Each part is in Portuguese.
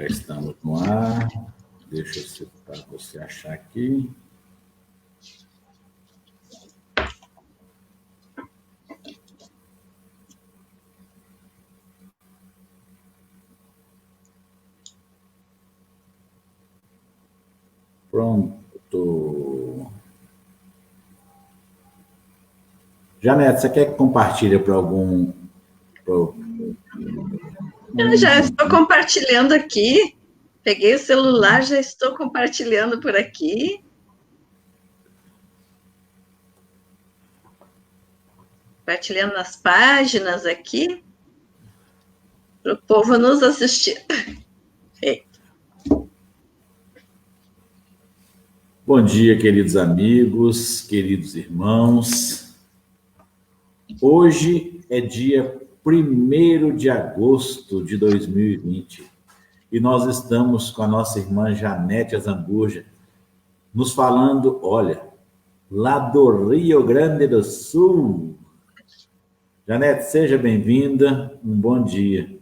Já estamos no ar. Deixa eu para você achar aqui. Pronto. Janete, você quer que compartilhe para algum... Eu já estou compartilhando aqui. Peguei o celular, já estou compartilhando por aqui. Compartilhando nas páginas aqui. Para o povo nos assistir. Bom dia, queridos amigos, queridos irmãos. Hoje é dia 1º de agosto de 2020 e nós estamos com a nossa irmã Janete Azambuja nos falando, olha, lá do Rio Grande do Sul. Janete, seja bem-vinda, um bom dia.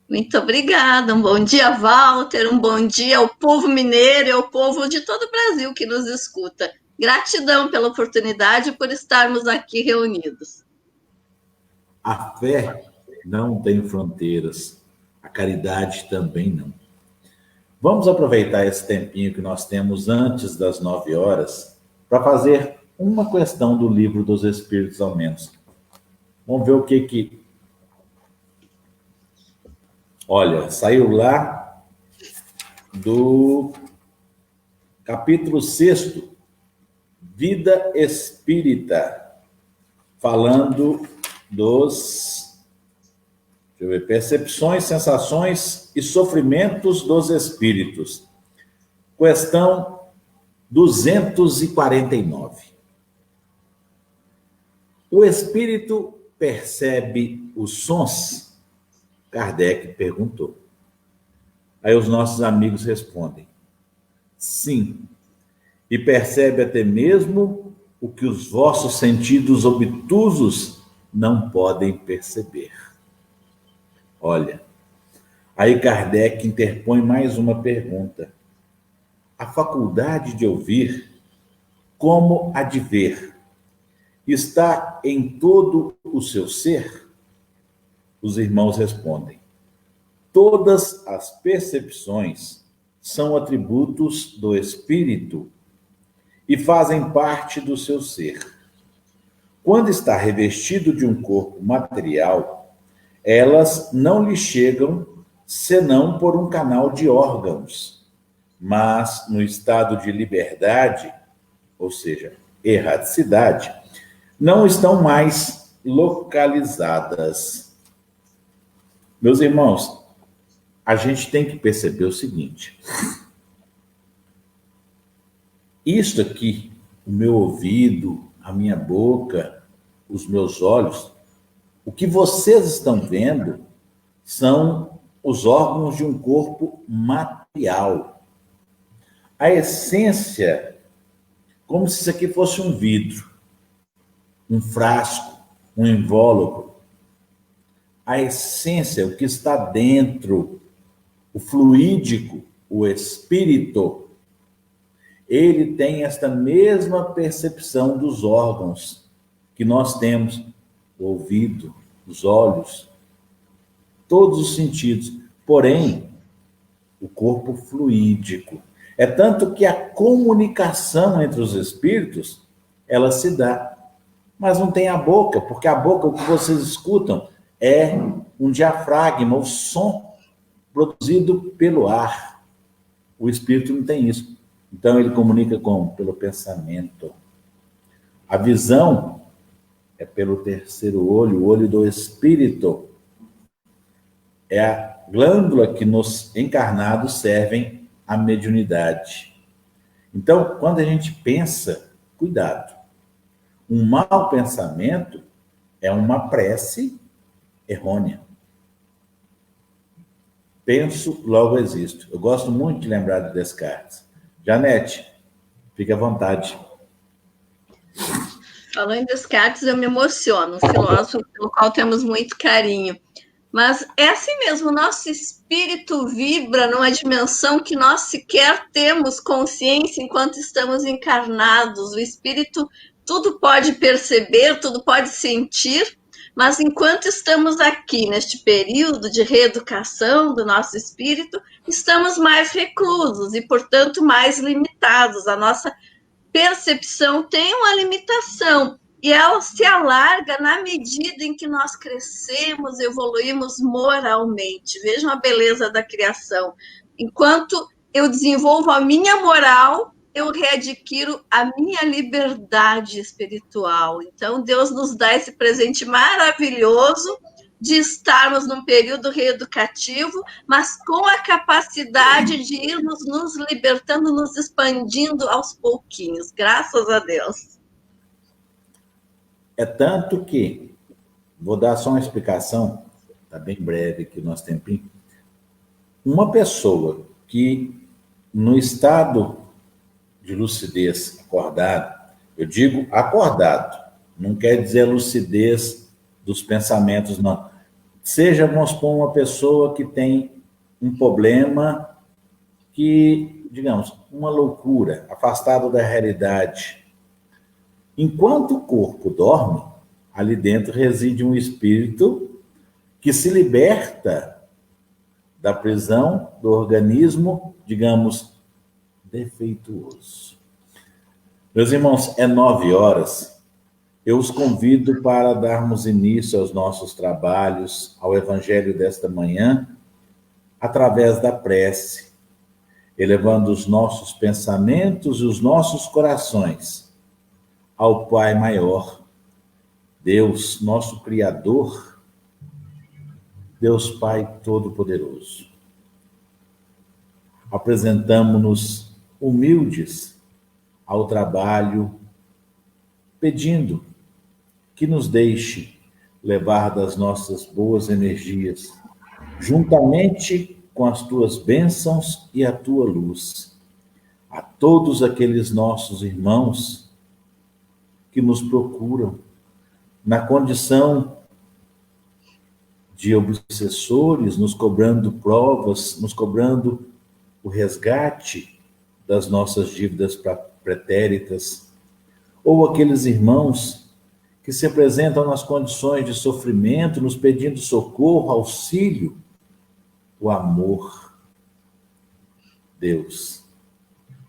Muito obrigada, um bom dia, Walter, um bom dia ao povo mineiro e ao povo de todo o Brasil que nos escuta. Gratidão pela oportunidade e por estarmos aqui reunidos. A fé não tem fronteiras, a caridade também não. Vamos aproveitar esse tempinho que nós temos antes das 9 horas para fazer uma questão do Livro dos Espíritos, ao menos. Vamos ver o que... Olha, saiu lá do capítulo 6º, Vida Espírita, falando dos, percepções, sensações e sofrimentos dos espíritos. Questão 249. O espírito percebe os sons? Kardec perguntou. Aí os nossos amigos respondem: sim, e percebe até mesmo o que os vossos sentidos obtusos não podem perceber. Olha, aí Kardec interpõe mais uma pergunta. A faculdade de ouvir, como a de ver, está em todo o seu ser? Os irmãos respondem: todas as percepções são atributos do espírito e fazem parte do seu ser. Quando está revestido de um corpo material, elas não lhe chegam senão por um canal de órgãos, mas no estado de liberdade, ou seja, erraticidade, não estão mais localizadas. Meus irmãos, a gente tem que perceber o seguinte: isto aqui, o meu ouvido, a minha boca, os meus olhos, o que vocês estão vendo são os órgãos de um corpo material. A essência, como se isso aqui fosse um vidro, um frasco, um invólucro. A essência, o que está dentro, o fluídico, o espírito, ele tem esta mesma percepção dos órgãos que nós temos, o ouvido, os olhos, todos os sentidos, porém, o corpo fluídico. É tanto que a comunicação entre os espíritos, ela se dá, mas não tem a boca, porque a boca, o que vocês escutam, é um diafragma, o som produzido pelo ar. O espírito não tem isso. Então ele comunica como? Pelo pensamento. A visão é pelo terceiro olho, o olho do espírito. É a glândula que nos encarnados servem à mediunidade. Então, quando a gente pensa, cuidado. Um mau pensamento é uma prece errônea. Penso, logo existo. Eu gosto muito de lembrar de Descartes. Janete, fique à vontade. Falando em Descartes, eu me emociono, um filósofo pelo qual temos muito carinho. Mas é assim mesmo, o nosso espírito vibra numa dimensão que nós sequer temos consciência enquanto estamos encarnados. O espírito tudo pode perceber, tudo pode sentir, mas enquanto estamos aqui neste período de reeducação do nosso espírito, estamos mais reclusos e, portanto, mais limitados. A nossa percepção tem uma limitação e ela se alarga na medida em que nós crescemos, evoluímos moralmente. Vejam a beleza da criação. Enquanto eu desenvolvo a minha moral, eu readquiro a minha liberdade espiritual. Então, Deus nos dá esse presente maravilhoso de estarmos num período reeducativo, mas com a capacidade de irmos nos libertando, nos expandindo aos pouquinhos, graças a Deus. É tanto que, vou dar só uma explicação, está bem breve aqui o nosso tempinho. Uma pessoa que, no estado de lucidez acordado, eu digo acordado, não quer dizer lucidez dos pensamentos, não. Seja, vamos supor, uma pessoa que tem um problema que, digamos, uma loucura, afastado da realidade. Enquanto o corpo dorme, ali dentro reside um espírito que se liberta da prisão do organismo, digamos, defeituoso. Meus irmãos, é 9 horas. Eu os convido para darmos início aos nossos trabalhos, ao Evangelho desta manhã, através da prece, elevando os nossos pensamentos e os nossos corações ao Pai Maior, Deus, nosso Criador, Deus Pai Todo-Poderoso. Apresentamo-nos humildes ao trabalho, pedindo que nos deixe levar das nossas boas energias, juntamente com as tuas bênçãos e a tua luz, a todos aqueles nossos irmãos que nos procuram na condição de obsessores, nos cobrando provas, nos cobrando o resgate das nossas dívidas pretéritas, ou aqueles irmãos que se apresentam nas condições de sofrimento, nos pedindo socorro, auxílio, o amor. Deus,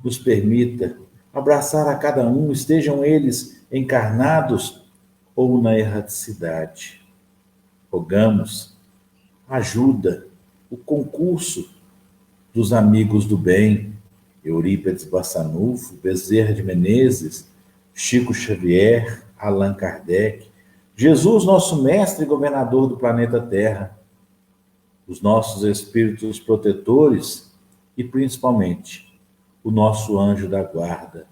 nos permita abraçar a cada um, estejam eles encarnados ou na erraticidade. Rogamos ajuda, o concurso dos amigos do bem, Eurípides Bassanufo, Bezerra de Menezes, Chico Xavier, Allan Kardec, Jesus, nosso mestre e governador do planeta Terra, os nossos espíritos protetores e, principalmente, o nosso anjo da guarda,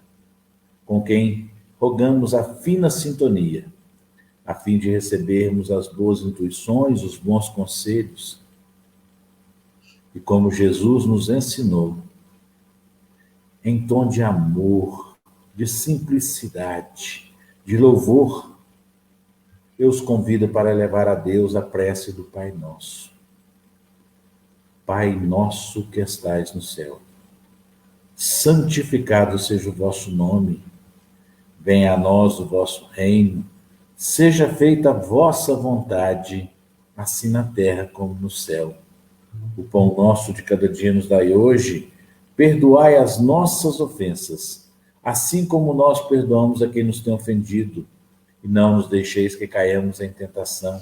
com quem rogamos a fina sintonia, a fim de recebermos as boas intuições, os bons conselhos. E como Jesus nos ensinou, em tom de amor, de simplicidade, de louvor, eu os convido para elevar a Deus a prece do Pai Nosso. Pai nosso que estais no céu, santificado seja o vosso nome, venha a nós o vosso reino, seja feita a vossa vontade, assim na terra como no céu. O pão nosso de cada dia nos dai hoje, perdoai as nossas ofensas, assim como nós perdoamos a quem nos tem ofendido, e não nos deixeis que caiamos em tentação,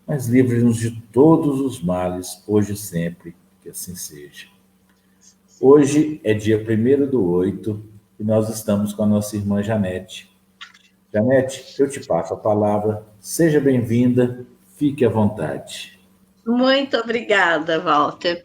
mas livre-nos de todos os males, hoje e sempre, que assim seja. Hoje é dia 1º/8 e nós estamos com a nossa irmã Janete. Janete, eu te passo a palavra, seja bem-vinda, fique à vontade. Muito obrigada, Walter.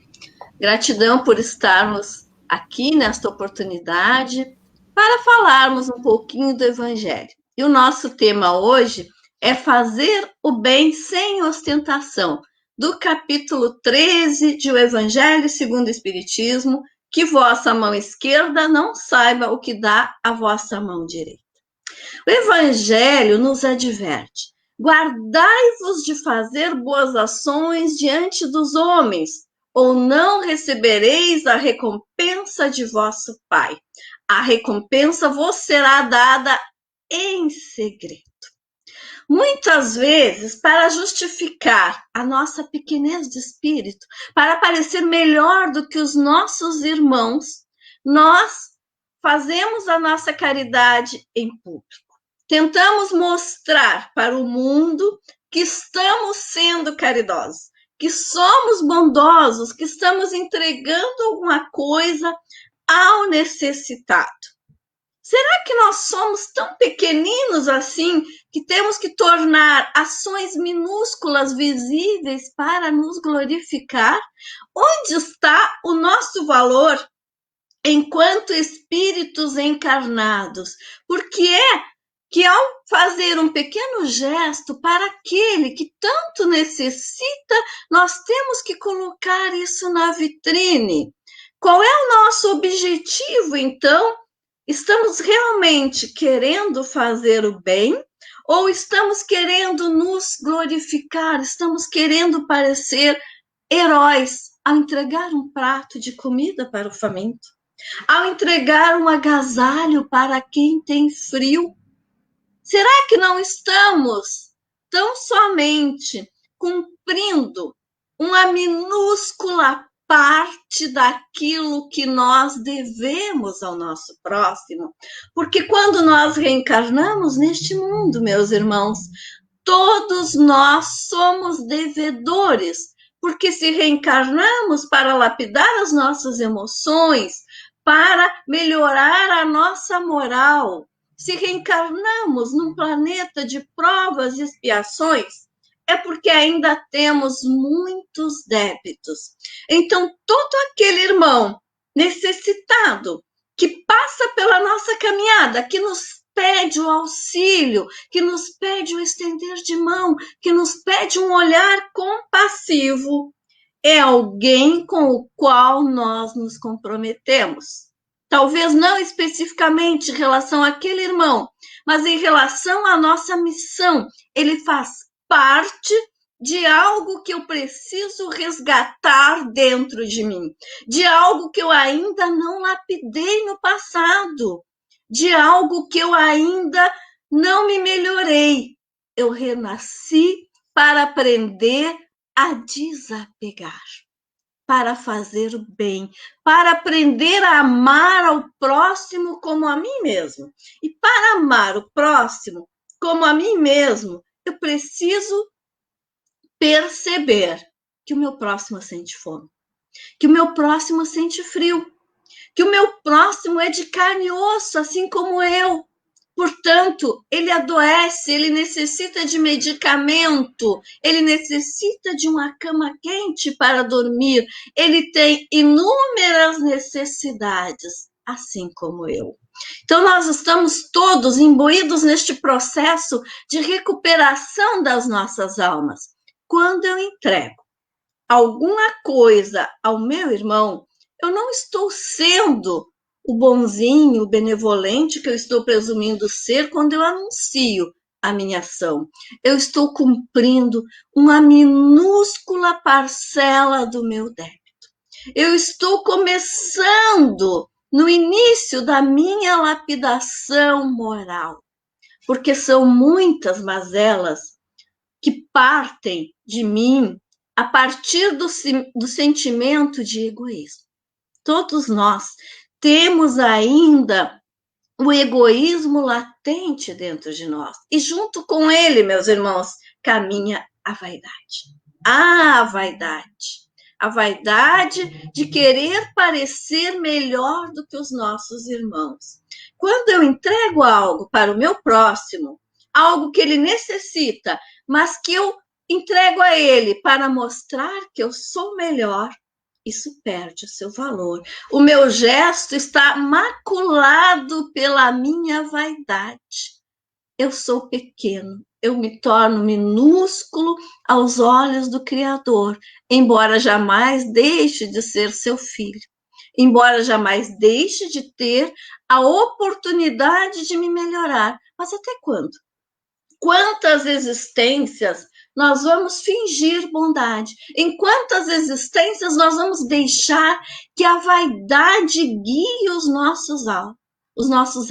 Gratidão por estarmos aqui nesta oportunidade para falarmos um pouquinho do Evangelho. E o nosso tema hoje é fazer o bem sem ostentação, do capítulo 13 de O Evangelho segundo o Espiritismo, que vossa mão esquerda não saiba o que dá a vossa mão direita. O Evangelho nos adverte, Guardai-vos de fazer boas ações diante dos homens, ou não recebereis a recompensa de vosso Pai. A recompensa vos será dada em segredo. Muitas vezes, para justificar a nossa pequenez de espírito, para parecer melhor do que os nossos irmãos, nós fazemos a nossa caridade em público. Tentamos mostrar para o mundo que estamos sendo caridosos, que somos bondosos, que estamos entregando alguma coisa ao necessitado. Será que nós somos tão pequeninos assim que temos que tornar ações minúsculas visíveis para nos glorificar? Onde está o nosso valor enquanto espíritos encarnados? Porque é que ao fazer um pequeno gesto para aquele que tanto necessita, nós temos que colocar isso na vitrine. Qual é o nosso objetivo, então? Estamos realmente querendo fazer o bem ou estamos querendo nos glorificar? Estamos querendo parecer heróis ao entregar um prato de comida para o faminto, ao entregar um agasalho para quem tem frio? Será que não estamos tão somente cumprindo uma minúscula parte daquilo que nós devemos ao nosso próximo? Porque quando nós reencarnamos neste mundo, meus irmãos, todos nós somos devedores, porque se reencarnamos para lapidar as nossas emoções, para melhorar a nossa moral, se reencarnamos num planeta de provas e expiações, é porque ainda temos muitos débitos. Então, todo aquele irmão necessitado que passa pela nossa caminhada, que nos pede o auxílio, que nos pede o estender de mão, que nos pede um olhar compassivo, é alguém com o qual nós nos comprometemos. Talvez não especificamente em relação àquele irmão, mas em relação à nossa missão. Ele faz parte de algo que eu preciso resgatar dentro de mim, de algo que eu ainda não lapidei no passado, de algo que eu ainda não me melhorei. Eu renasci para aprender a desapegar, para fazer o bem, para aprender a amar ao próximo como a mim mesmo. E para amar o próximo como a mim mesmo, eu preciso perceber que o meu próximo sente fome, que o meu próximo sente frio, que o meu próximo é de carne e osso, assim como eu. Portanto, ele adoece, ele necessita de medicamento, ele necessita de uma cama quente para dormir, ele tem inúmeras necessidades, assim como eu. Então, nós estamos todos imbuídos neste processo de recuperação das nossas almas. Quando eu entrego alguma coisa ao meu irmão, eu não estou sendo o bonzinho, o benevolente que eu estou presumindo ser quando eu anuncio a minha ação. Eu estou cumprindo uma minúscula parcela do meu débito. Eu estou começando no início da minha lapidação moral, porque são muitas mazelas que partem de mim a partir do sentimento de egoísmo. Todos nós temos ainda o egoísmo latente dentro de nós. E junto com ele, meus irmãos, caminha a vaidade. A vaidade. A vaidade de querer parecer melhor do que os nossos irmãos. Quando eu entrego algo para o meu próximo, algo que ele necessita, mas que eu entrego a ele para mostrar que eu sou melhor, isso perde o seu valor. O meu gesto está maculado pela minha vaidade. Eu sou pequeno, eu me torno minúsculo aos olhos do Criador, embora jamais deixe de ser seu filho, embora jamais deixe de ter a oportunidade de me melhorar. Mas até quando? quantas existências nós vamos fingir bondade? Em quantas existências nós vamos deixar que a vaidade guie os nossos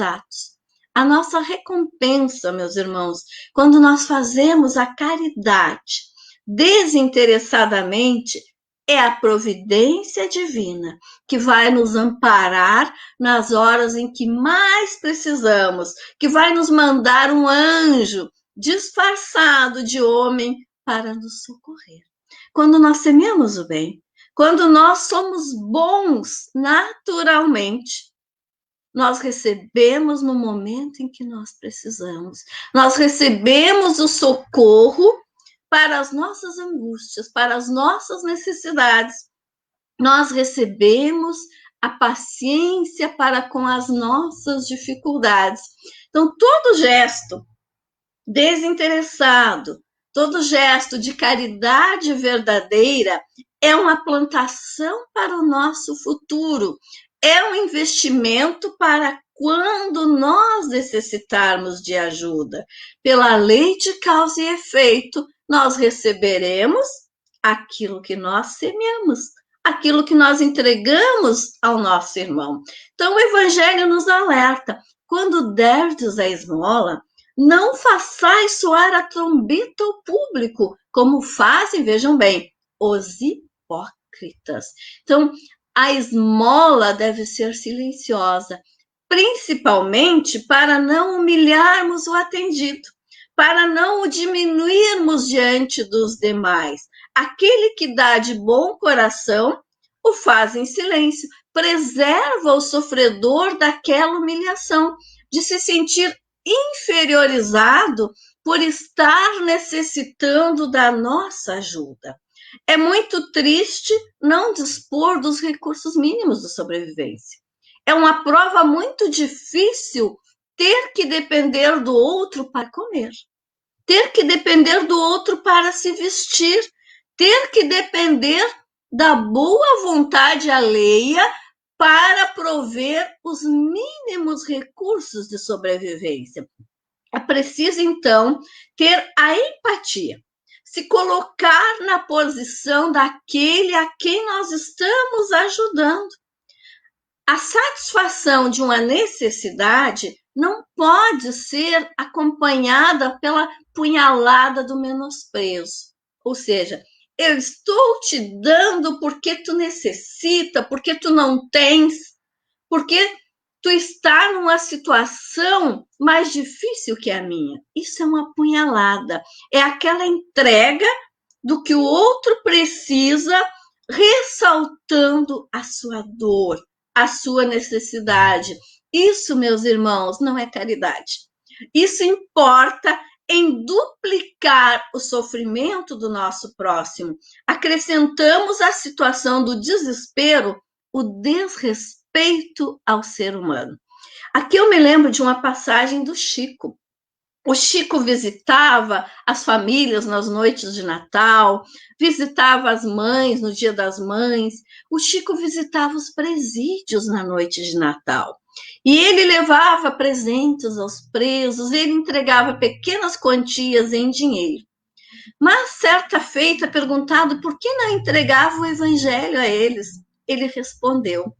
atos? A nossa recompensa, meus irmãos, quando nós fazemos a caridade desinteressadamente, é a providência divina que vai nos amparar nas horas em que mais precisamos, que vai nos mandar um anjo disfarçado de homem para nos socorrer. Quando nós semeamos o bem, quando nós somos bons naturalmente, nós recebemos no momento em que nós precisamos. Nós recebemos o socorro para as nossas angústias, para as nossas necessidades. Nós recebemos a paciência para com as nossas dificuldades. Então, todo gesto desinteressado, todo gesto de caridade verdadeira é uma plantação para o nosso futuro, é um investimento para quando nós necessitarmos de ajuda. Pela lei de causa e efeito, nós receberemos aquilo que nós semeamos, aquilo que nós entregamos ao nosso irmão. Então, o Evangelho nos alerta: quando derdes a esmola, não façais soar a trombeta ao público, como fazem, vejam bem, os hipócritas. Então, a esmola deve ser silenciosa, principalmente para não humilharmos o atendido, para não o diminuirmos diante dos demais. Aquele que dá de bom coração o faz em silêncio, preserva o sofredor daquela humilhação, de se sentir inferiorizado por estar necessitando da nossa ajuda. É muito triste não dispor dos recursos mínimos de sobrevivência. É uma prova muito difícil ter que depender do outro para comer, ter que depender do outro para se vestir, ter que depender da boa vontade alheia para prover os mínimos recursos de sobrevivência. É preciso, então, ter a empatia, se colocar na posição daquele a quem nós estamos ajudando. A satisfação de uma necessidade não pode ser acompanhada pela punhalada do menosprezo. Ou seja, eu estou te dando porque tu necessita, porque tu não tens, porque tu está numa situação mais difícil que a minha. Isso é uma punhalada. É aquela entrega do que o outro precisa, ressaltando a sua dor, a sua necessidade. Isso, meus irmãos, não é caridade. Isso importa em duplicar o sofrimento do nosso próximo. Acrescentamos à situação do desespero o desrespeito ao ser humano. Aqui eu me lembro de uma passagem do Chico. O Chico visitava as famílias nas noites de Natal, visitava as mães no Dia das Mães. O Chico visitava os presídios na noite de Natal. E ele levava presentes aos presos, ele entregava pequenas quantias em dinheiro. Mas, certa feita, perguntado por que não entregava o evangelho a eles, ele respondeu: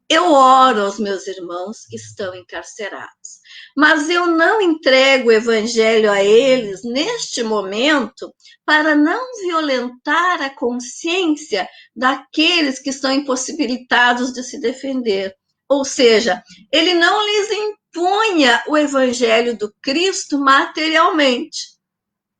eu oro aos meus irmãos que estão encarcerados, mas eu não entrego o evangelho a eles neste momento para não violentar a consciência daqueles que estão impossibilitados de se defender. Ou seja, ele não lhes impunha o evangelho do Cristo materialmente.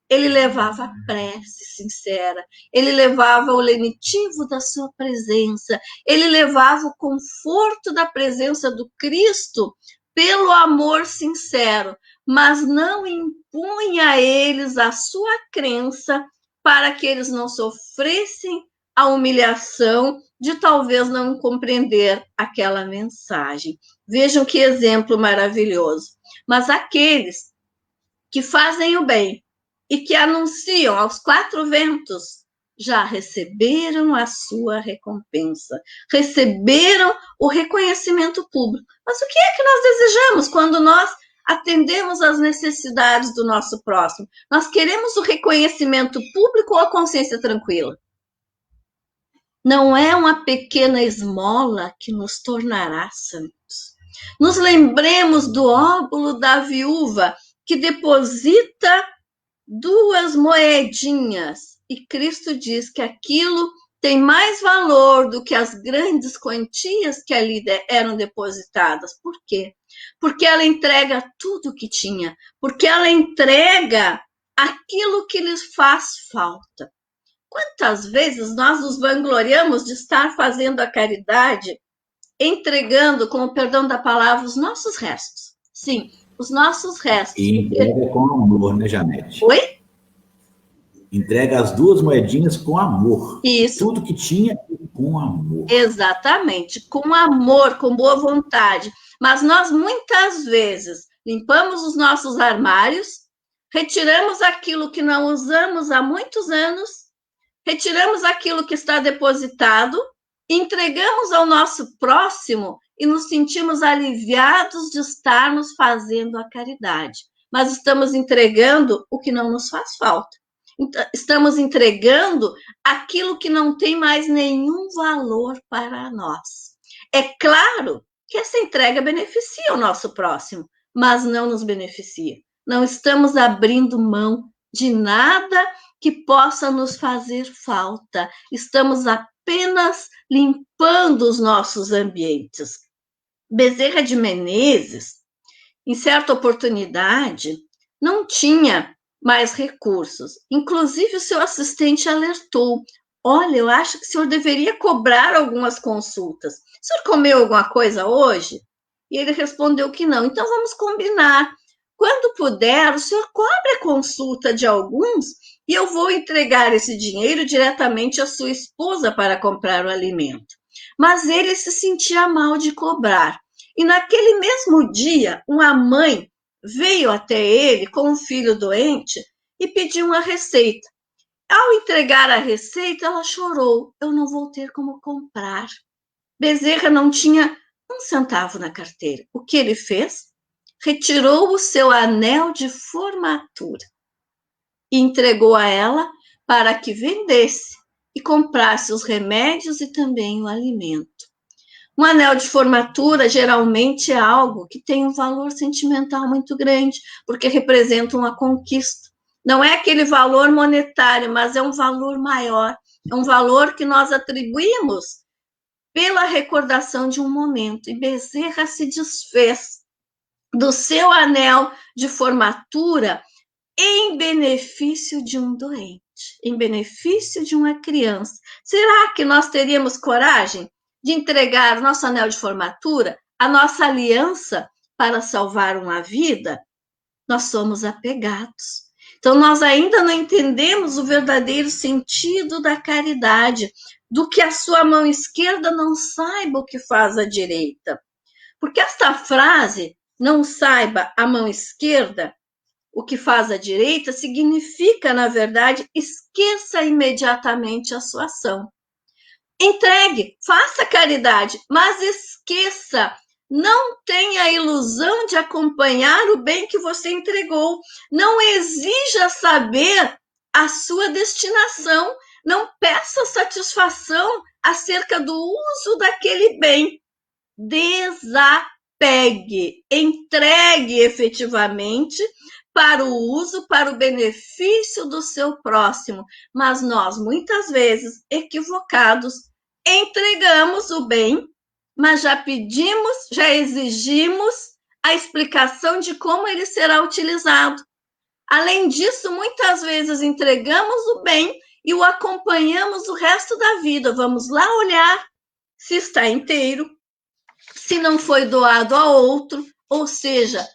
Ele levava a prece sincera, ele levava o lenitivo da sua presença, ele levava o conforto da presença do Cristo pelo amor sincero, mas não impunha a eles a sua crença para que eles não sofressem a humilhação de talvez não compreender aquela mensagem. Vejam que exemplo maravilhoso. Mas aqueles que fazem o bem e que anunciam aos quatro ventos já receberam a sua recompensa, receberam o reconhecimento público. Mas o que é que nós desejamos quando nós atendemos às necessidades do nosso próximo. Nós queremos o reconhecimento público ou a consciência tranquila? Não é uma pequena esmola que nos tornará santos. Nos lembremos do óbolo da viúva que deposita 2 moedinhas e Cristo diz que aquilo tem mais valor do que as grandes quantias que ali eram depositadas. Por quê? Porque ela entrega tudo o que tinha, porque ela entrega aquilo que lhes faz falta. Quantas vezes nós nos vangloriamos de estar fazendo a caridade, entregando, com o perdão da palavra, os nossos restos? Sim, os nossos restos. E entrega com amor, né, Janete? Oi? Entrega as 2 moedinhas com amor. Isso. Tudo que tinha com amor. Exatamente, com amor, com boa vontade. Mas nós muitas vezes limpamos os nossos armários, retiramos aquilo que não usamos há muitos anos, retiramos aquilo que está depositado, entregamos ao nosso próximo e nos sentimos aliviados de estarmos fazendo a caridade. Mas estamos entregando o que não nos faz falta. Estamos entregando aquilo que não tem mais nenhum valor para nós. É claro que essa entrega beneficia o nosso próximo, mas não nos beneficia. Não estamos abrindo mão de nada que possa nos fazer falta. Estamos apenas limpando os nossos ambientes. Bezerra de Menezes, em certa oportunidade, não tinha mais recursos. Inclusive, o seu assistente alertou: olha, eu acho que o senhor deveria cobrar algumas consultas. O senhor comeu alguma coisa hoje? E ele respondeu que não. Então, vamos combinar. Quando puder, o senhor cobre a consulta de alguns e eu vou entregar esse dinheiro diretamente à sua esposa para comprar o alimento. Mas ele se sentia mal de cobrar. E naquele mesmo dia, uma mãe veio até ele com um filho doente e pediu uma receita. Ao entregar a receita, ela chorou: eu não vou ter como comprar. Bezerra não tinha 1 centavo na carteira. O que ele fez? Retirou o seu anel de formatura e entregou a ela para que vendesse e comprasse os remédios e também o alimento. Um anel de formatura geralmente é algo que tem um valor sentimental muito grande, porque representa uma conquista. Não é aquele valor monetário, mas é um valor maior, é um valor que nós atribuímos pela recordação de um momento. E Bezerra se desfez do seu anel de formatura em benefício de um doente, em benefício de uma criança. Será que nós teríamos coragem de entregar o nosso anel de formatura, a nossa aliança para salvar uma vida? Nós somos apegados. Então, nós ainda não entendemos o verdadeiro sentido da caridade, do que a sua mão esquerda não saiba o que faz a direita. Porque esta frase, não saiba a mão esquerda o que faz a direita, significa, na verdade, esqueça imediatamente a sua ação. Entregue, faça caridade, mas esqueça. Não tenha a ilusão de acompanhar o bem que você entregou. Não exija saber a sua destinação. Não peça satisfação acerca do uso daquele bem. Desapegue, entregue efetivamente para o uso, para o benefício do seu próximo. Mas nós, muitas vezes, equivocados, entregamos o bem, mas já pedimos, já exigimos a explicação de como ele será utilizado. Além disso, muitas vezes entregamos o bem e o acompanhamos o resto da vida. Vamos lá olhar se está inteiro, se não foi doado a outro, ou seja,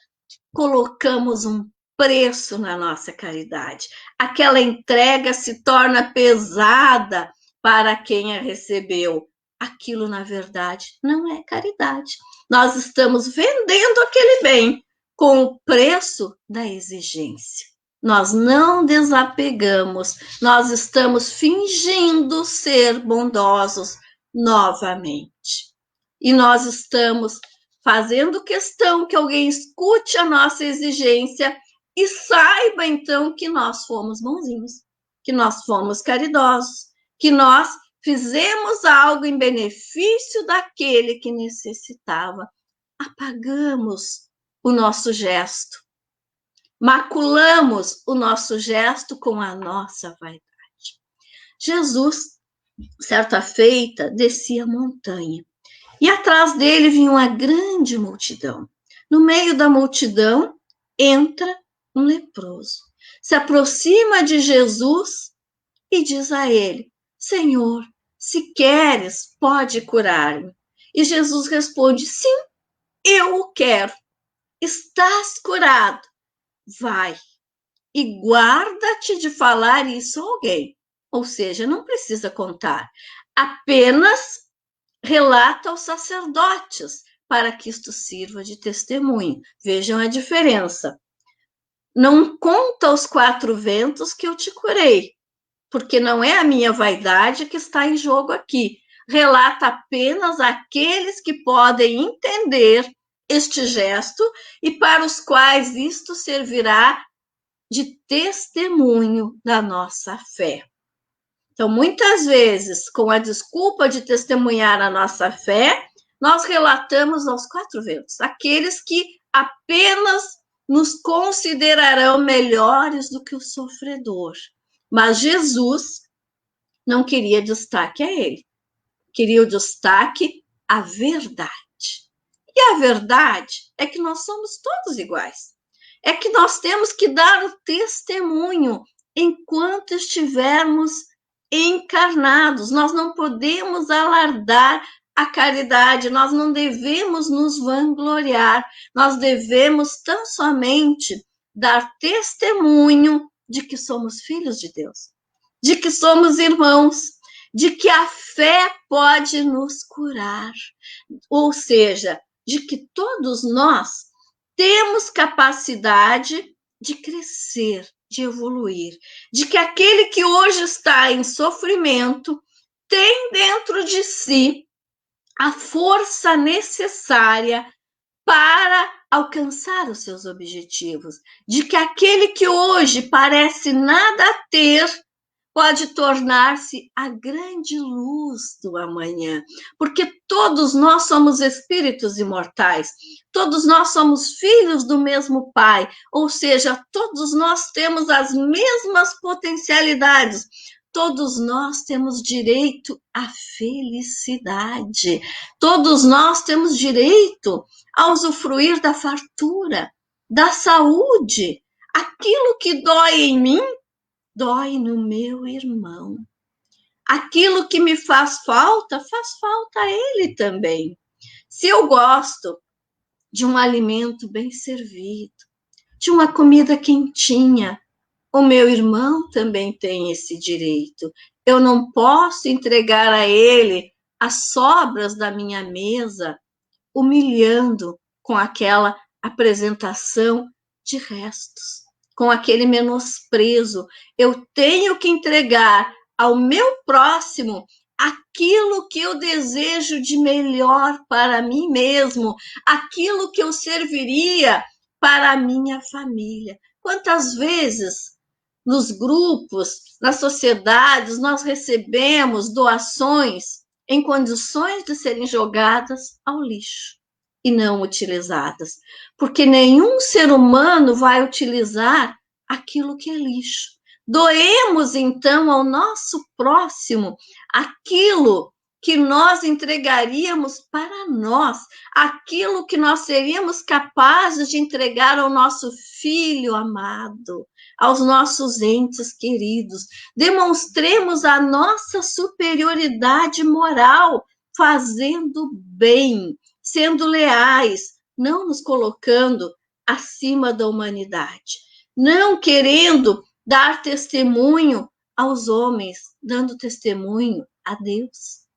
colocamos um preço na nossa caridade. Aquela entrega se torna pesada para quem a recebeu. Aquilo, na verdade, não é caridade. Nós estamos vendendo aquele bem com o preço da exigência. Nós não desapegamos, nós estamos fingindo ser bondosos novamente. E nós estamos fazendo questão que alguém escute a nossa exigência e saiba, então, que nós fomos bonzinhos, que nós fomos caridosos, que nós fizemos algo em benefício daquele que necessitava. Apagamos o nosso gesto, maculamos o nosso gesto com a nossa vaidade. Jesus, certa feita, descia a montanha e atrás dele vinha uma grande multidão. No meio da multidão entra um leproso, se aproxima de Jesus e diz a ele: Senhor, se queres, pode curar-me. E Jesus responde: sim, eu o quero. Estás curado. Vai e guarda-te de falar isso a alguém. Ou seja, não precisa contar. Apenas relata aos sacerdotes para que isto sirva de testemunho. Vejam a diferença. Não conta aos quatro ventos que eu te curei, porque não é a minha vaidade que está em jogo aqui. Relata apenas aqueles que podem entender este gesto e para os quais isto servirá de testemunho da nossa fé. Então, muitas vezes, com a desculpa de testemunhar a nossa fé, nós relatamos aos quatro ventos, aqueles que apenas nos considerarão melhores do que o sofredor. Mas Jesus não queria destaque a ele, queria o destaque à verdade. E a verdade é que nós somos todos iguais. É que nós temos que dar o testemunho enquanto estivermos encarnados. Nós não podemos alardar a caridade, nós não devemos nos vangloriar, nós devemos tão somente dar testemunho de que somos filhos de Deus, de que somos irmãos, de que a fé pode nos curar, ou seja, de que todos nós temos capacidade de crescer, de evoluir, de que aquele que hoje está em sofrimento tem dentro de si a força necessária para alcançar os seus objetivos, de que aquele que hoje parece nada ter pode tornar-se a grande luz do amanhã, porque todos nós somos espíritos imortais, todos nós somos filhos do mesmo Pai, ou seja, todos nós temos as mesmas potencialidades, todos nós temos direito à felicidade, todos nós temos direito a usufruir da fartura, da saúde. Aquilo que dói em mim, dói no meu irmão. Aquilo que me faz falta a ele também. Se eu gosto de um alimento bem servido, de uma comida quentinha, o meu irmão também tem esse direito. Eu não posso entregar a ele as sobras da minha mesa, humilhando com aquela apresentação de restos, com aquele menosprezo. Eu tenho que entregar ao meu próximo aquilo que eu desejo de melhor para mim mesmo, aquilo que eu serviria para a minha família. Quantas vezes nos grupos, nas sociedades, nós recebemos doações em condições de serem jogadas ao lixo e não utilizadas, porque nenhum ser humano vai utilizar aquilo que é lixo. Doemos, então, ao nosso próximo aquilo que nós entregaríamos para nós, aquilo que nós seríamos capazes de entregar ao nosso filho amado, aos nossos entes queridos. Demonstremos a nossa superioridade moral, fazendo bem, sendo leais, não nos colocando acima da humanidade, não querendo dar testemunho aos homens, dando testemunho a Deus,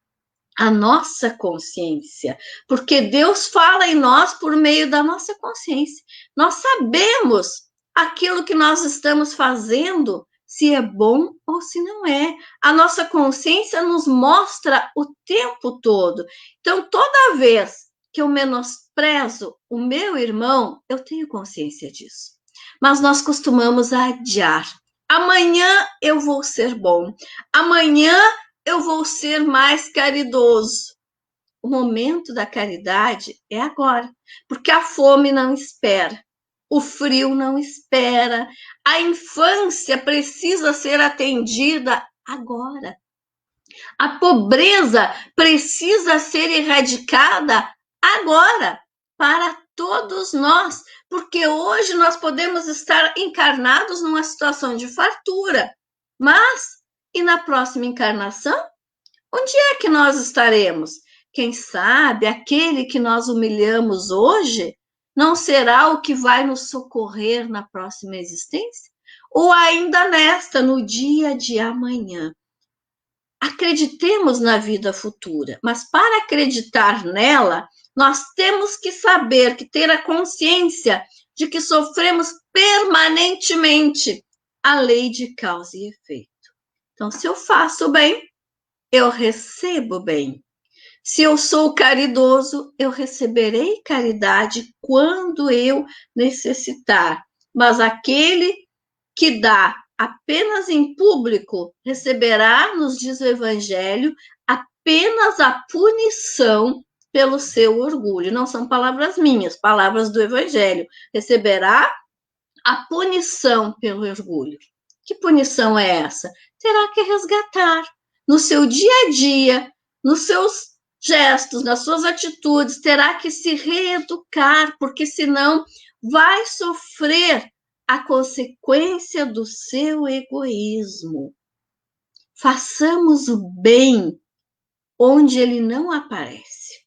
a nossa consciência, porque Deus fala em nós por meio da nossa consciência. Nós sabemos aquilo que nós estamos fazendo, se é bom ou se não é. A nossa consciência nos mostra o tempo todo. Então, toda vez que eu menosprezo o meu irmão, eu tenho consciência disso. Mas nós costumamos adiar. Amanhã eu vou ser bom. Amanhã eu vou ser mais caridoso. O momento da caridade é agora, porque a fome não espera, o frio não espera, a infância precisa ser atendida agora. A pobreza precisa ser erradicada agora, para todos nós, porque hoje nós podemos estar encarnados numa situação de fartura, mas e na próxima encarnação? Onde é que nós estaremos? Quem sabe aquele que nós humilhamos hoje não será o que vai nos socorrer na próxima existência? Ou ainda nesta, no dia de amanhã? Acreditemos na vida futura, mas para acreditar nela, nós temos que saber, que ter a consciência de que sofremos permanentemente a lei de causa e efeito. Então, se eu faço bem, eu recebo bem. Se eu sou caridoso, eu receberei caridade quando eu necessitar. Mas aquele que dá apenas em público receberá, nos diz o Evangelho, apenas a punição pelo seu orgulho. Não são palavras minhas, palavras do Evangelho. Receberá a punição pelo orgulho. Que punição é essa? Terá que resgatar no seu dia a dia, nos seus gestos, nas suas atitudes, terá que se reeducar, porque senão vai sofrer a consequência do seu egoísmo. Façamos o bem onde ele não aparece.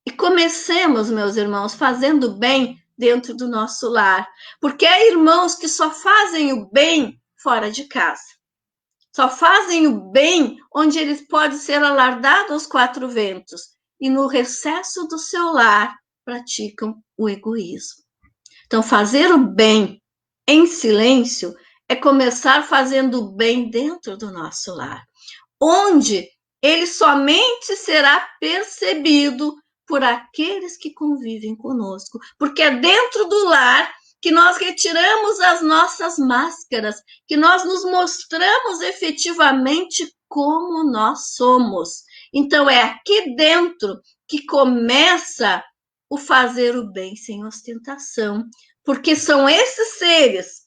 E comecemos, meus irmãos, fazendo bem dentro do nosso lar, porque há irmãos que só fazem o bem fora de casa. Só fazem o bem onde eles podem ser alardados aos quatro ventos. E no recesso do seu lar praticam o egoísmo. Então, fazer o bem em silêncio é começar fazendo o bem dentro do nosso lar, onde ele somente será percebido por aqueles que convivem conosco, porque é dentro do lar que nós retiramos as nossas máscaras, que nós nos mostramos efetivamente como nós somos. Então, é aqui dentro que começa o fazer o bem sem ostentação, porque são esses seres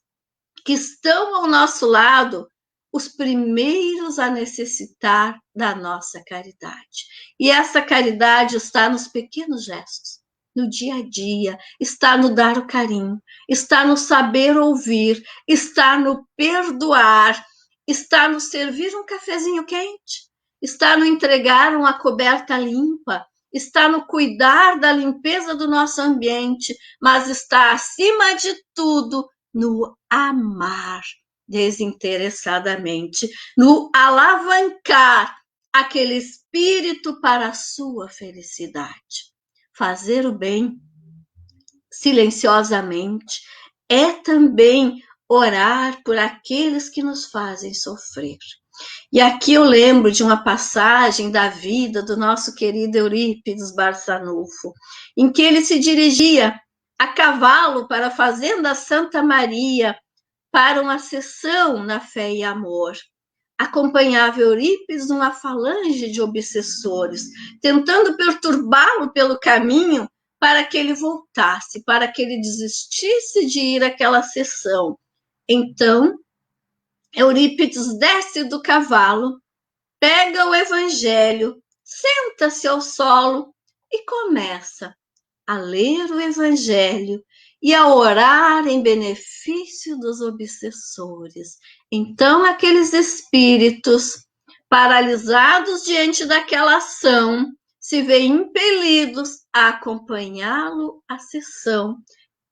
que estão ao nosso lado os primeiros a necessitar da nossa caridade. E essa caridade está nos pequenos gestos, no dia a dia, está no dar o carinho, está no saber ouvir, está no perdoar, está no servir um cafezinho quente, está no entregar uma coberta limpa, está no cuidar da limpeza do nosso ambiente, mas está, acima de tudo, no amar desinteressadamente, no alavancar aquele espírito para a sua felicidade. Fazer o bem silenciosamente é também orar por aqueles que nos fazem sofrer. E aqui eu lembro de uma passagem da vida do nosso querido Eurípides Barçanufo, em que ele se dirigia a cavalo para a fazenda Santa Maria, para uma sessão na fé e amor. Acompanhava Eurípides uma falange de obsessores, tentando perturbá-lo pelo caminho para que ele voltasse, para que ele desistisse de ir àquela sessão. Então, Eurípides desce do cavalo, pega o evangelho, senta-se ao solo e começa a ler o evangelho e a orar em benefício dos obsessores. Então, aqueles espíritos paralisados diante daquela ação se veem impelidos a acompanhá-lo à sessão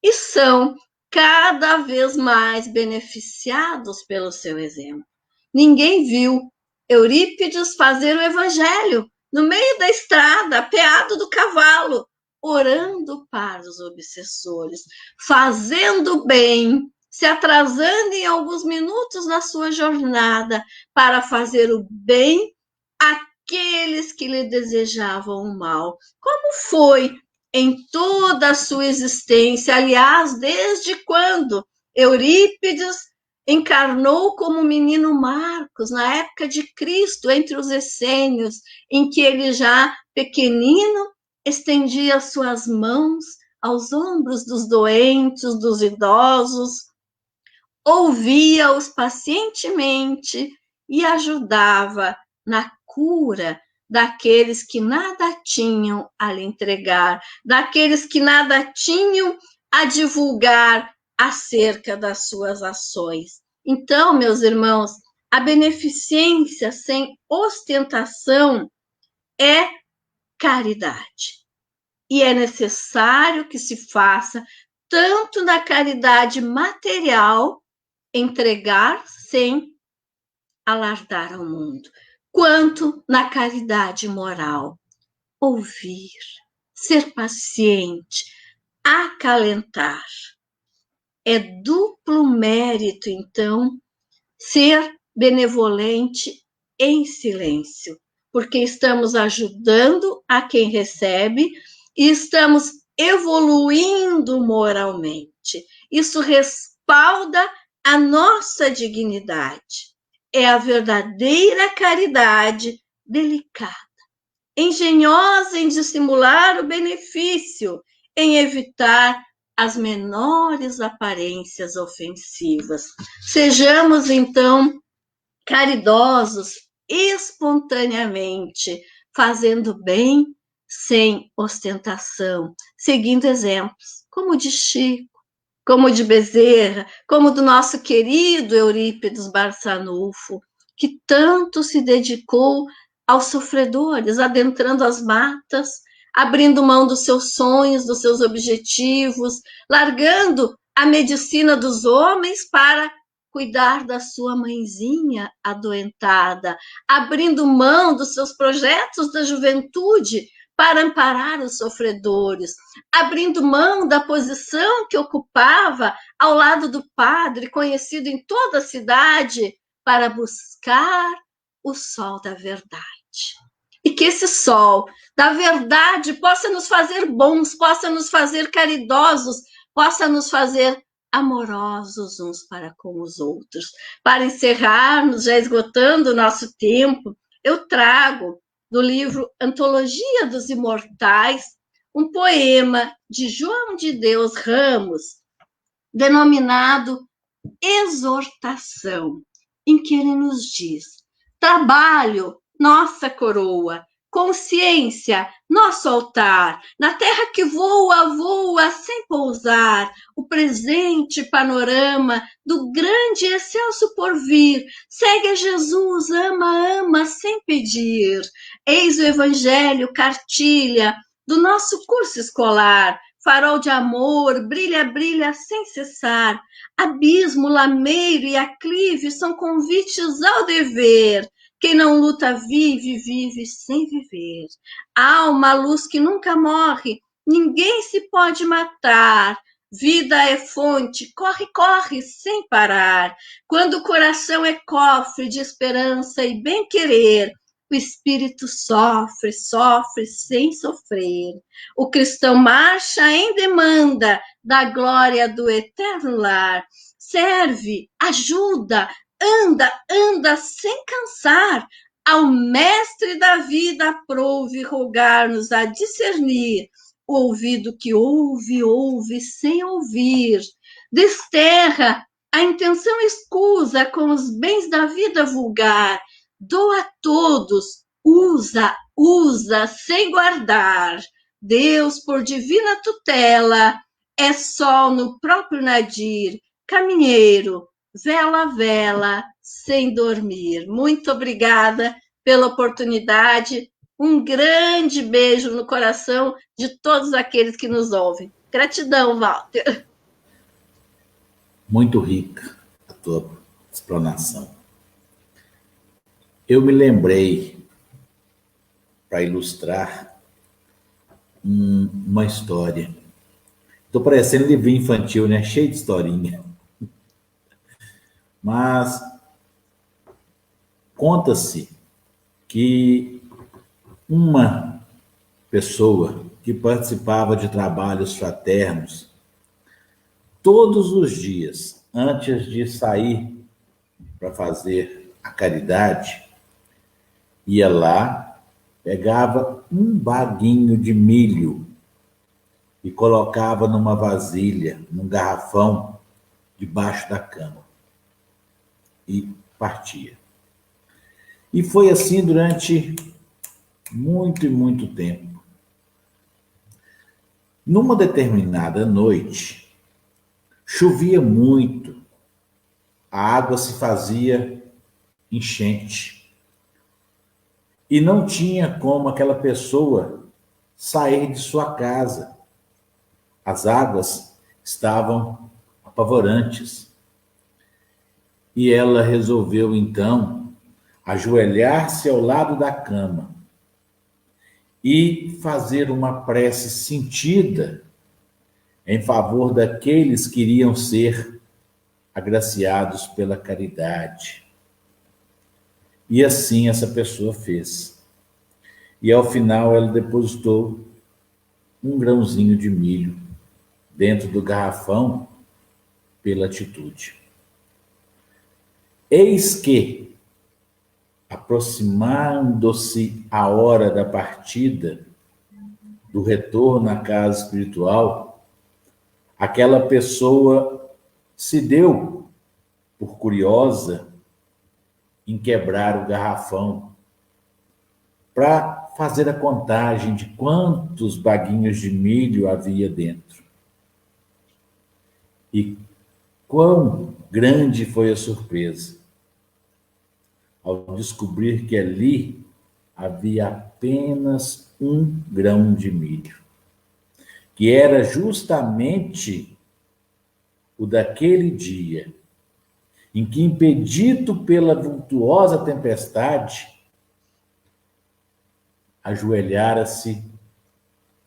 e são cada vez mais beneficiados pelo seu exemplo. Ninguém viu Eurípides fazer o evangelho no meio da estrada, apeado do cavalo, orando para os obsessores, fazendo bem, se atrasando em alguns minutos na sua jornada para fazer o bem àqueles que lhe desejavam o mal. Como foi em toda a sua existência. Aliás, desde quando Eurípides encarnou como menino Marcos, na época de Cristo, entre os essênios, em que ele já pequenino estendia suas mãos aos ombros dos doentes, dos idosos, ouvia-os pacientemente e ajudava na cura daqueles que nada tinham a lhe entregar, daqueles que nada tinham a divulgar acerca das suas ações. Então, meus irmãos, a beneficência sem ostentação é caridade. E é necessário que se faça tanto na caridade material, entregar sem alardar ao mundo, quanto na caridade moral, ouvir, ser paciente, acalentar. É duplo mérito, então, ser benevolente em silêncio, porque estamos ajudando a quem recebe e estamos evoluindo moralmente. Isso respalda a nossa dignidade. É a verdadeira caridade delicada, engenhosa em dissimular o benefício, em evitar as menores aparências ofensivas. Sejamos, então, caridosos espontaneamente, fazendo bem sem ostentação, seguindo exemplos, como o de Chico, como o de Bezerra, como do nosso querido Eurípides Barçanufo, que tanto se dedicou aos sofredores, adentrando as matas, abrindo mão dos seus sonhos, dos seus objetivos, largando a medicina dos homens para cuidar da sua mãezinha adoentada, abrindo mão dos seus projetos da juventude para amparar os sofredores, abrindo mão da posição que ocupava ao lado do padre, conhecido em toda a cidade, para buscar o sol da verdade. E que esse sol da verdade possa nos fazer bons, possa nos fazer caridosos, possa nos fazer amorosos uns para com os outros. Para encerrarmos, já esgotando o nosso tempo, eu trago do livro Antologia dos Imortais um poema de João de Deus Ramos, denominado Exortação, em que ele nos diz: trabalho, nossa coroa, consciência, nosso altar, na terra que voa, voa sem pousar, o presente panorama do grande e excelso porvir, segue a Jesus, ama, ama sem pedir. Eis o evangelho, cartilha do nosso curso escolar, farol de amor, brilha, brilha sem cessar. Abismo, lameiro e aclive são convites ao dever. Quem não luta vive, vive sem viver. Alma, luz que nunca morre, ninguém se pode matar. Vida é fonte, corre, corre sem parar. Quando o coração é cofre de esperança e bem-querer, o espírito sofre, sofre sem sofrer. O cristão marcha em demanda da glória do eterno lar. Serve, ajuda, anda, anda sem cansar. Ao mestre da vida aprouve rogar-nos a discernir o ouvido que ouve, ouve sem ouvir. Desterra a intenção escusa com os bens da vida vulgar. Doa a todos, usa, usa sem guardar. Deus, por divina tutela, é sol no próprio nadir, caminheiro, vela, vela, sem dormir. Muito obrigada pela oportunidade. Um grande beijo no coração de todos aqueles que nos ouvem. Gratidão, Walter. Muito rica a tua explanação. Eu me lembrei, para ilustrar, uma história. Estou parecendo livrinho infantil, né? Cheio de historinha. Mas conta-se que uma pessoa que que participava de trabalhos fraternos, todos os dias, antes de sair para fazer a caridade, ia lá, pegava um baguinho de milho e colocava numa vasilha, num garrafão, debaixo da cama e partia. E foi assim durante muito e muito tempo. Numa determinada noite, chovia muito, a água se fazia enchente e não tinha como aquela pessoa sair de sua casa. As águas estavam apavorantes. E ela resolveu, então, ajoelhar-se ao lado da cama e fazer uma prece sentida em favor daqueles que iriam ser agraciados pela caridade. E assim essa pessoa fez. E ao final ela depositou um grãozinho de milho dentro do garrafão pela atitude. Eis que, aproximando-se a hora da partida, do retorno à casa espiritual, aquela pessoa se deu por curiosa em quebrar o garrafão para fazer a contagem de quantos baguinhos de milho havia dentro. E quão grande foi a surpresa ao descobrir que ali havia apenas um grão de milho, que era justamente o daquele dia em que, impedido pela vultuosa tempestade, ajoelhara-se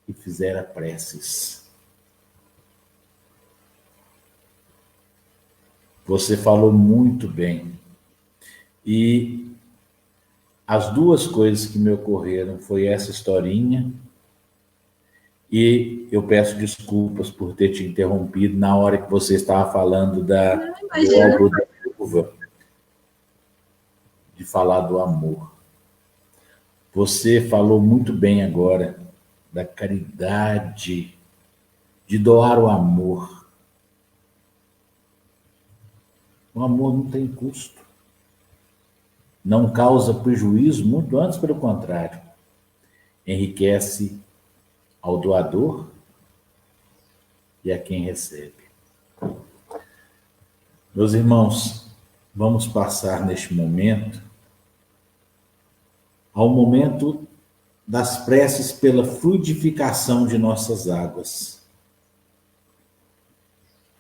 e fizera preces. Você falou muito bem. E as duas coisas que me ocorreram foi essa historinha, e eu peço desculpas por ter te interrompido na hora que você estava falando do álbum da uva, de falar do amor. Você falou muito bem agora da caridade, de doar o amor. O amor não tem custo. Não causa prejuízo, muito antes pelo contrário. Enriquece ao doador e a quem recebe. Meus irmãos, vamos passar neste momento ao momento das preces pela fluidificação de nossas águas.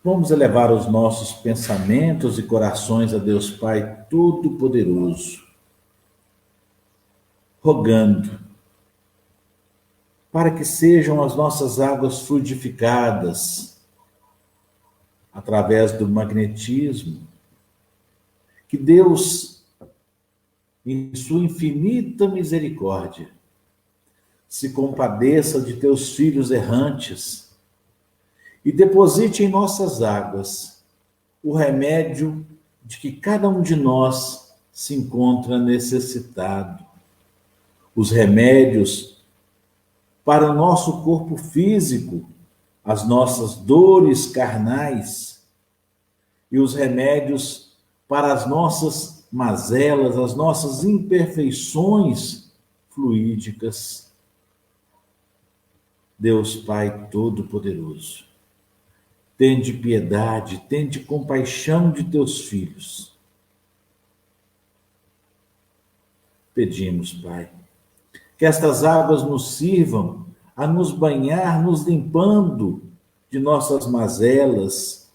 Vamos elevar os nossos pensamentos e corações a Deus Pai Todo-Poderoso, rogando para que sejam as nossas águas fluidificadas através do magnetismo, que Deus, em sua infinita misericórdia, se compadeça de teus filhos errantes e deposite em nossas águas o remédio de que cada um de nós se encontra necessitado. Os remédios para o nosso corpo físico, as nossas dores carnais, e os remédios para as nossas mazelas, as nossas imperfeições fluídicas. Deus Pai Todo-Poderoso, tende piedade, tende compaixão de teus filhos. Pedimos, Pai, que estas águas nos sirvam a nos banhar, nos limpando de nossas mazelas,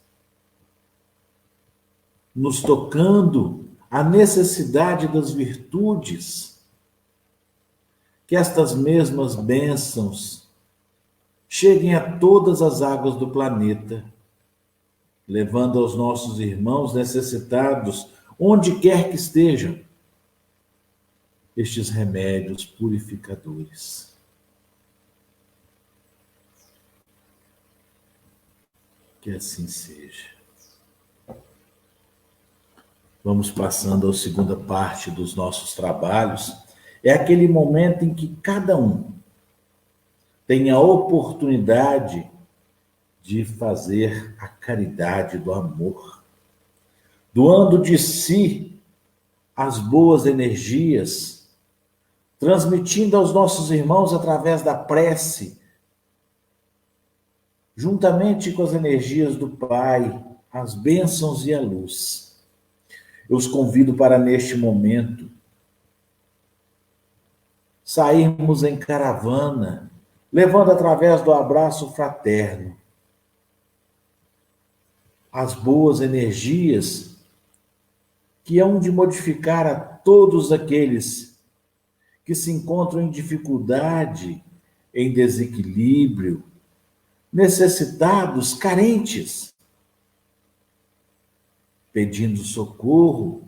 nos tocando a necessidade das virtudes. Que estas mesmas bênçãos cheguem a todas as águas do planeta, levando aos nossos irmãos necessitados, onde quer que estejam, estes remédios purificadores. Que assim seja. Vamos passando à segunda parte dos nossos trabalhos. É aquele momento em que cada um tem a oportunidade de fazer a caridade do amor, doando de si as boas energias, transmitindo aos nossos irmãos através da prece, juntamente com as energias do Pai, as bênçãos e a luz. Eu os convido para, neste momento, sairmos em caravana, levando através do abraço fraterno as boas energias que hão de modificar a todos aqueles que se encontram em dificuldade, em desequilíbrio, necessitados, carentes, pedindo socorro,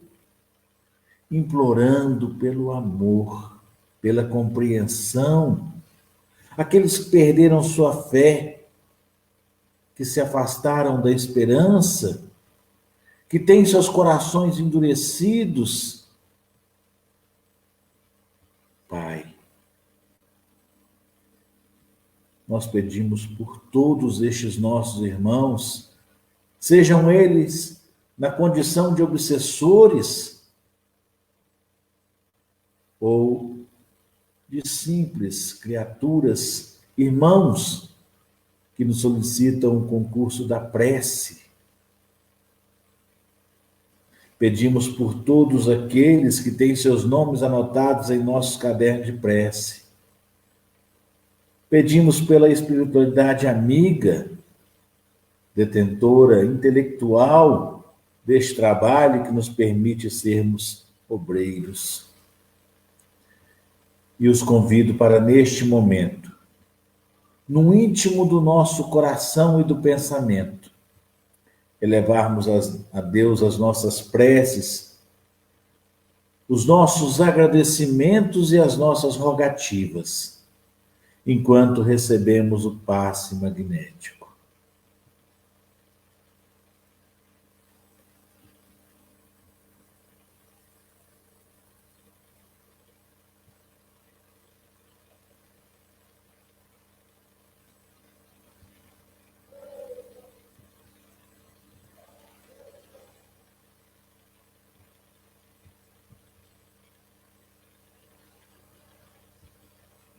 implorando pelo amor, pela compreensão, aqueles que perderam sua fé, que se afastaram da esperança, que têm seus corações endurecidos. Pai, nós pedimos por todos estes nossos irmãos, sejam eles na condição de obsessores ou de simples criaturas, irmãos que nos solicitam o concurso da prece. Pedimos por todos aqueles que têm seus nomes anotados em nossos cadernos de prece. Pedimos pela espiritualidade amiga, detentora intelectual deste trabalho que nos permite sermos obreiros. E os convido para, neste momento, no íntimo do nosso coração e do pensamento, elevarmos a Deus as nossas preces, os nossos agradecimentos e as nossas rogativas, enquanto recebemos o passe magnético.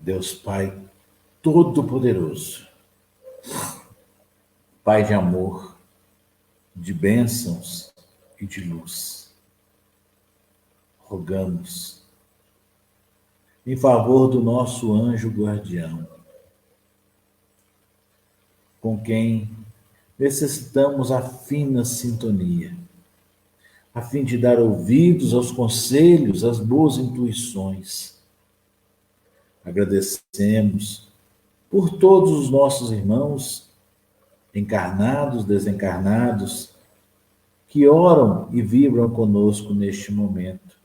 Deus Pai Todo-Poderoso, Pai de amor, de bênçãos e de luz, rogamos em favor do nosso anjo guardião, com quem necessitamos a fina sintonia, a fim de dar ouvidos aos conselhos, às boas intuições. Agradecemos por todos os nossos irmãos, encarnados, desencarnados, que oram e vibram conosco neste momento.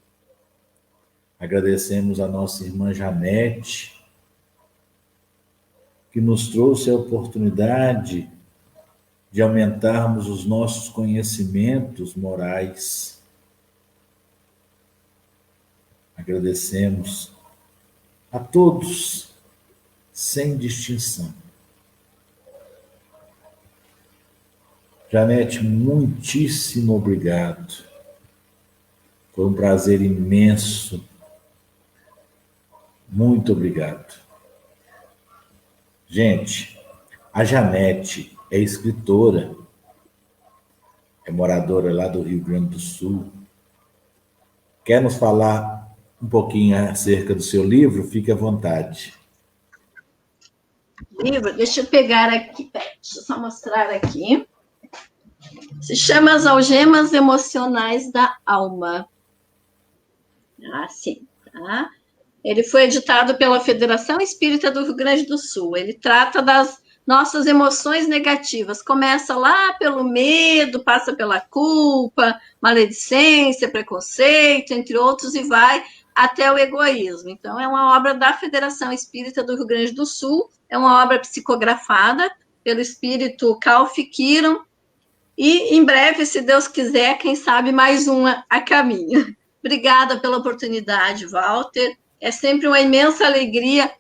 Agradecemos a nossa irmã Janete, que nos trouxe a oportunidade de aumentarmos os nossos conhecimentos morais. Agradecemos a todos, sem distinção. Janete, muitíssimo obrigado. Foi um prazer imenso. Muito obrigado. Gente, a Janete é escritora, é moradora lá do Rio Grande do Sul. Quer nos falar um pouquinho acerca do seu livro? Fique à vontade. Livro, deixa eu pegar aqui, deixa eu só mostrar aqui. Se chama As Algemas Emocionais da Alma. Assim, tá? Ele foi editado pela Federação Espírita do Rio Grande do Sul. Ele trata das nossas emoções negativas. Começa lá pelo medo, passa pela culpa, maledicência, preconceito, entre outros, e vai até o egoísmo. Então, é uma obra da Federação Espírita do Rio Grande do Sul, é uma obra psicografada, pelo espírito Kalfi Kiron, e em breve, se Deus quiser, quem sabe mais uma a caminho. Obrigada pela oportunidade, Walter. É sempre uma imensa alegria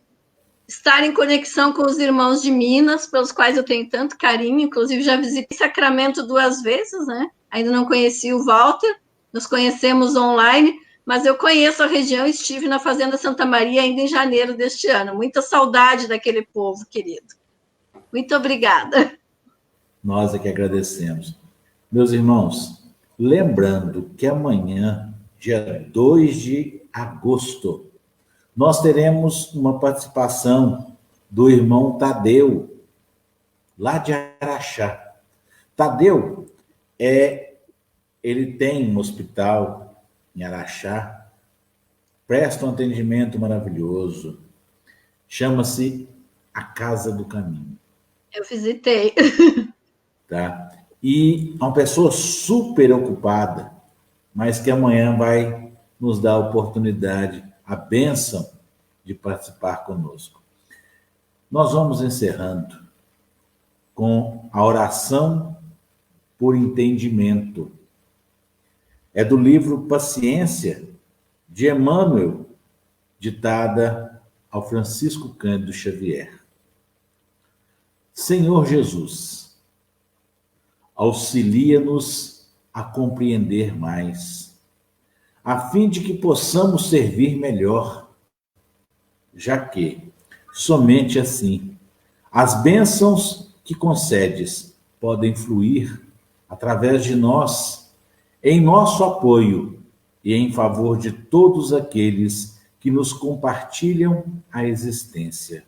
estar em conexão com os irmãos de Minas, pelos quais eu tenho tanto carinho. Inclusive, já visitei Sacramento 2 vezes, né? Ainda não conheci o Walter, nos conhecemos online, mas eu conheço a região, estive na Fazenda Santa Maria ainda em janeiro deste ano. Muita saudade daquele povo querido. Muito obrigada. Nós é que agradecemos. Meus irmãos, lembrando que amanhã, dia 2 de agosto, nós teremos uma participação do irmão Tadeu, lá de Araxá. Tadeu, ele tem um hospital em Araxá, presta um atendimento maravilhoso, chama-se A Casa do Caminho. Eu visitei. Tá? E é uma pessoa super ocupada, mas que amanhã vai nos dar a oportunidade, a bênção de participar conosco. Nós vamos encerrando com a oração por entendimento. É do livro Paciência, de Emmanuel, ditada ao Francisco Cândido Xavier. Senhor Jesus, auxilia-nos a compreender mais, a fim de que possamos servir melhor, já que, somente assim, as bênçãos que concedes podem fluir através de nós, em nosso apoio e em favor de todos aqueles que nos compartilham a existência.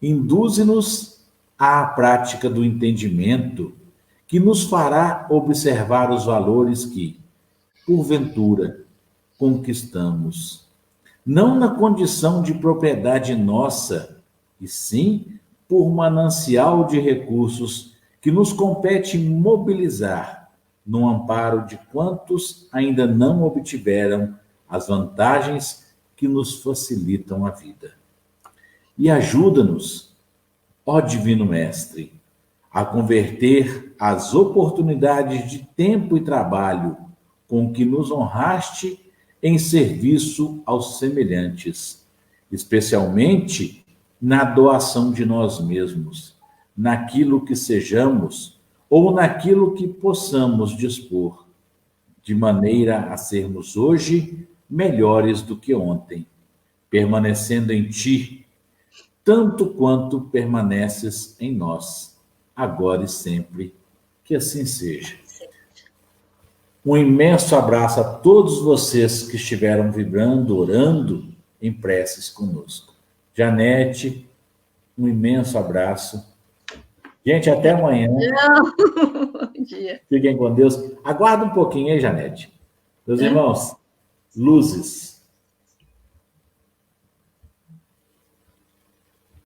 Induze-nos à prática do entendimento que nos fará observar os valores que, porventura, conquistamos, não na condição de propriedade nossa, e sim por manancial de recursos que nos compete mobilizar no amparo de quantos ainda não obtiveram as vantagens que nos facilitam a vida. E ajuda-nos, ó Divino Mestre, a converter as oportunidades de tempo e trabalho com que nos honraste em serviço aos semelhantes, especialmente na doação de nós mesmos, naquilo que sejamos ou naquilo que possamos dispor, de maneira a sermos hoje melhores do que ontem, permanecendo em ti, tanto quanto permaneces em nós, agora e sempre, que assim seja. Um imenso abraço a todos vocês que estiveram vibrando, orando em preces conosco. Janete, um imenso abraço. Gente, até amanhã. Bom dia. Fiquem com Deus. Aguarda um pouquinho, hein, Janete? Meus irmãos, luzes.